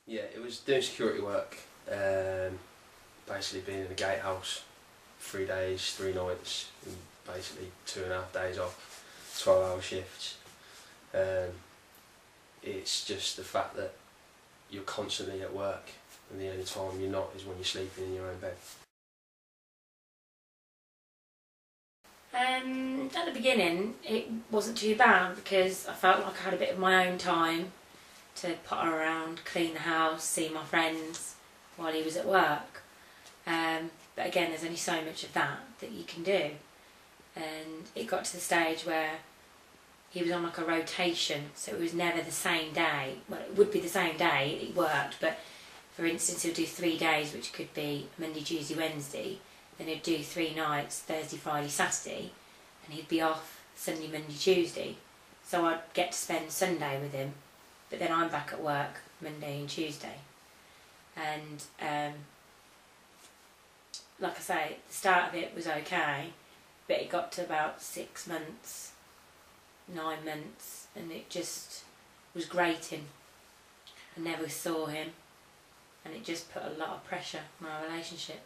Yeah, it was doing security work, basically being in a gatehouse, 3 days, 3 nights, and basically 2.5 days off, 12-hour shifts. It's just the fact that you're constantly at work, and the only time you're not is when you're sleeping in your own bed. At the beginning it wasn't too bad because I felt like I had a bit of my own time to potter around, clean the house, see my friends while he was at work. But again, there's only so much of that you can do, and it got to the stage where he was on like a rotation, so it was never the same day. Well, it would be the same day he worked, but for instance he'll do 3 days, which could be Monday, Tuesday, Wednesday, then he'd do 3 nights, Thursday, Friday, Saturday, and he'd be off Sunday, Monday, Tuesday. So I'd get to spend Sunday with him, but then I'm back at work Monday and Tuesday. And like I say, the start of it was okay, but it got to about 6 months, 9 months, and it just was grating. I never saw him, and it just put a lot of pressure on our relationship.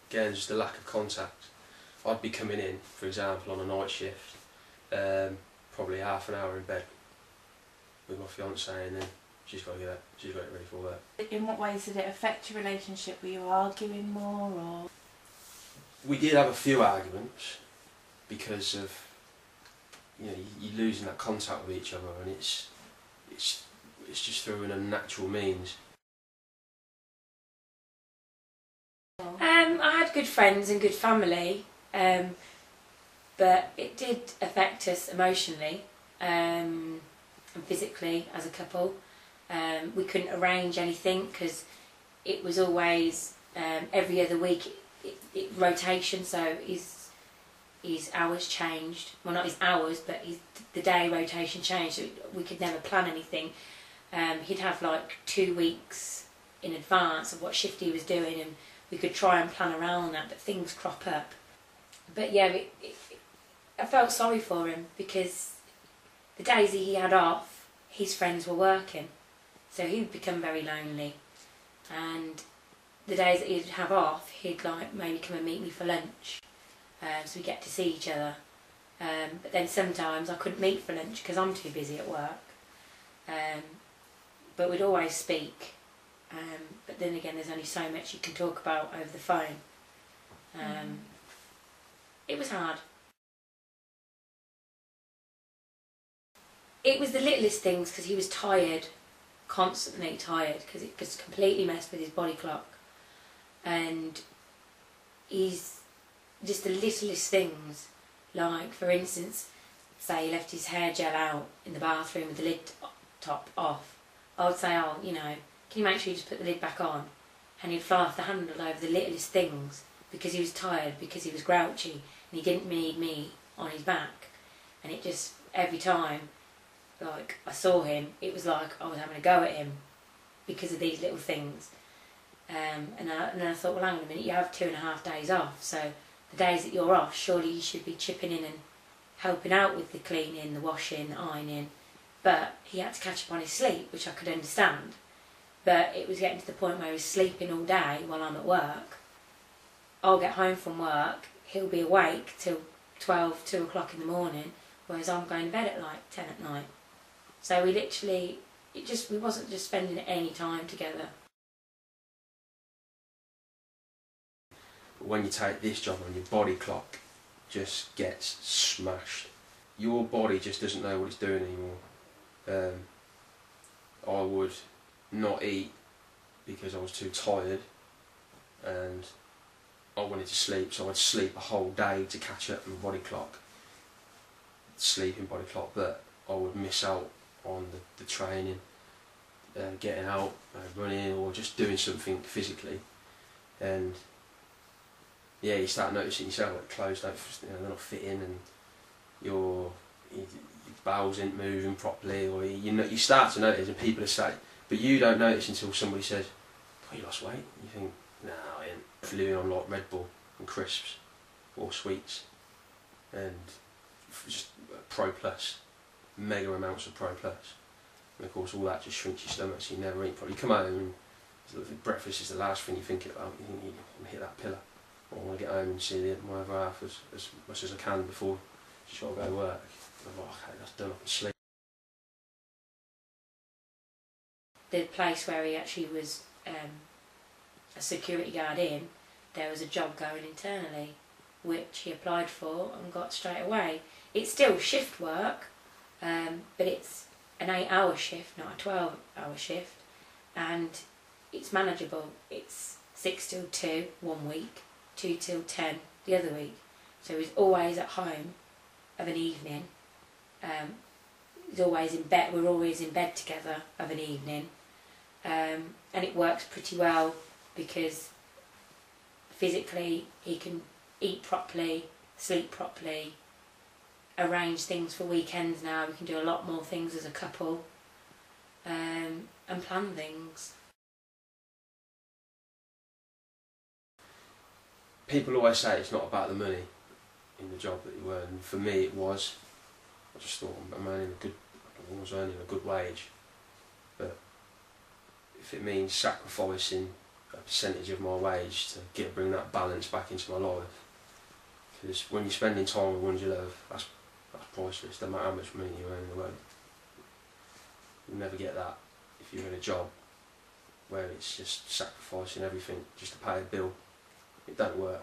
Again, just the lack of contact. I'd be coming in, for example, on a night shift, probably half an hour in bed with my fiancée, and then she's got to get ready for work. In what ways did it affect your relationship? Were you arguing more, or...? We did have a few arguments because of, you know, you're losing that contact with each other, and it's just through an unnatural means. I had good friends and good family, but it did affect us emotionally and physically as a couple. We couldn't arrange anything because it was always every other week rotation, so his hours changed. Well, not his hours, but the day rotation changed, so we could never plan anything. He'd have like 2 weeks in advance of what shift he was doing, and we could try and plan around that, but things crop up. But yeah, I felt sorry for him because the days he had off, his friends were working, so he would become very lonely. And the days that he'd have off, he'd like maybe come and meet me for lunch, so we get to see each other. But then sometimes I couldn't meet for lunch because I'm too busy at work. But we'd always speak. But then again, there's only so much you can talk about over the phone. It was hard. It was the littlest things, because he was tired, constantly tired, because it just completely messed with his body clock. And he's just the littlest things, like for instance, say he left his hair gel out in the bathroom with the lid top off. I would say, oh, you know, can you make sure you just put the lid back on? And he'd fly off the handle over the littlest things because he was tired, because he was grouchy, and he didn't need me on his back. And it just, every time, like, I saw him, it was like I was having a go at him because of these little things. And then I thought, well, hang on a minute, you have 2.5 days off, so the days that you're off, surely you should be chipping in and helping out with the cleaning, the washing, the ironing. But he had to catch up on his sleep, which I could understand. But it was getting to the point where he was sleeping all day while I'm at work. I'll get home from work, he'll be awake till 12, 2 o'clock in the morning, whereas I'm going to bed at like 10 at night. So we literally, we wasn't just spending any time together. When you take this job on, your body clock just gets smashed. Your body just doesn't know what it's doing anymore. I would not eat because I was too tired, and I wanted to sleep, so I'd sleep a whole day to catch up with my body clock, sleeping body clock, but I would miss out on the training, getting out, running, or just doing something physically. And yeah, you start noticing yourself, like clothes don't, they're not fitting, and your bowels ain't moving properly, or you start to notice, and people are saying, but you don't notice until somebody says, "Oh, you lost weight." You think, "No, I ain't." Living on like Red Bull and crisps or sweets, and just Pro Plus, mega amounts of Pro Plus, And of course all that just shrinks your stomach, so you never eat properly. You come home and breakfast is the last thing you think about. You think, I'm going to hit that pillar. I want to get home and see my other half as much as I can before she's got to go to work. I'm like, okay, that's done, I can sleep. The place where he actually was a security guard in, there was a job going internally, which he applied for and got straight away. It's still shift work, but it's an 8-hour shift, not a 12-hour shift, and it's manageable. It's 6 till 2 one week, 2 till 10 the other week. So he's always at home of an evening. He's always in bed. We're always in bed together of an evening, and it works pretty well because physically he can eat properly, sleep properly, arrange things for weekends now. We can do a lot more things as a couple, and plan things. People always say it's not about the money in the job that you earn. For me it was. I just thought I was earning a good wage, but if it means sacrificing a percentage of my wage to bring that balance back into my life, because when you're spending time with ones you love, that's priceless. No matter how much money you earn in the world, you'll never get that if you're in a job where it's just sacrificing everything just to pay a bill. It don't work.